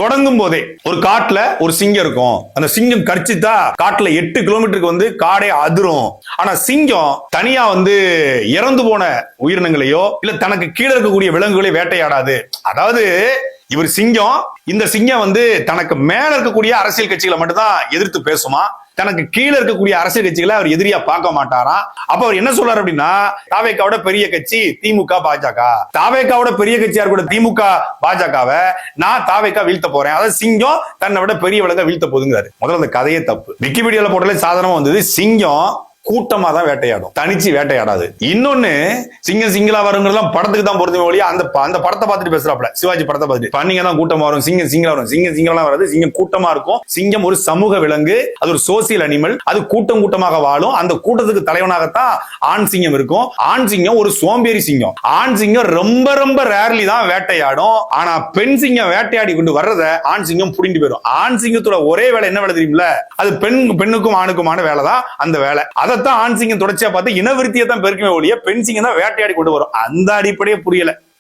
தொடங்கும் போதே ஒரு காட்டுல ஒரு சிங்கம் இருக்கும். அந்த சிங்கம் கடிச்சுட்டா காட்டுல 8 கிலோமீட்டருக்கு காடே அதிரும். ஆனா சிங்கம் தனியா இறந்து போன உயிரினங்களையோ இல்ல தனக்கு கீழே இருக்கக்கூடிய விலங்குகளையோ வேட்டையாடாது. அதாவது இவர் சிங்கம், இந்த சிங்கம் தனக்கு மேல இருக்கக்கூடிய அரசியல் கட்சிகளை மட்டும்தான் எதிர்த்து பேசுமா, தனக்கு கீழே இருக்கக்கூடிய அரசியல் கட்சிகளை அவர் எதிரியா பார்க்க மாட்டாராம். அப்ப அவர் என்ன சொல்றாரு அப்படின்னா, தாவேக்காவோட பெரிய கட்சி திமுக பாஜக, தாவேக்காவோட பெரிய கட்சியா கூட திமுக பாஜகவை நான் தாவேக்கா வீழ்த்த போறேன், அதாவது சிங்கம் தன்னை விட பெரிய விலங்க வீழ்த்த போதுங்கிறாரு. முதல்ல அந்த கதையே தப்பு. விக்கிபீடியால போட்டாலே சாதாரணமா வந்தது சிங்கம் கூட்டமா தான் வேட்டையாடும், தனிச்சு வேட்டையாடாது. இன்னொன்னு சிங்கம் சிங்களா வருங்கிறதெல்லாம் படத்துக்கு தான் பொறுத்த வழியா அந்த படத்தை பார்த்துட்டு பேசுறாப்ல, சிவாஜி படத்தை பார்த்துட்டு பண்ணீங்க தான் கூட்டமா வரும், சிங்கம் சிங்களா வரும். சிங்கம் சிங்களா வராது, சிங்கம் கூட்டமா இருக்கும். சிங்கம் ஒரு சமூக விலங்கு, அது ஒரு சோசியல் அனிமல், அது கூட்டம் கூட்டமாக வாழும். அந்த கூட்டத்துக்கு தலைவனாகத்தான் ஆண் சிங்கம் இருக்கும். ஆண் சிங்கம் ஒரு சோம்பேறி சிங்கம். ஆண் சிங்கம் ரொம்ப ரொம்ப ரேர்லி தான் வேட்டையாடும். ஆனா பெண் சிங்கம் வேட்டையாடி கொண்டு வர்றத ஆண் சிங்கம் புடிங்கிட்டு போயிடும். ஆண் சிங்கத்தோட ஒரே வேலை என்ன வேலை தெரியுமில்ல, அது பெண்ணுக்கும் ஆணுக்குமான வேலை தான் அந்த வேலை. அதைத்தான் ஆண் சிங்கம் தொடர்ச்சியா பார்த்து இனவிருத்தியை தான் பெருக்குமே ஒழிய பெண் சிங்கம் தான் வேட்டையாடி கொண்டு வரும். அந்த அடிப்படையே புரியல.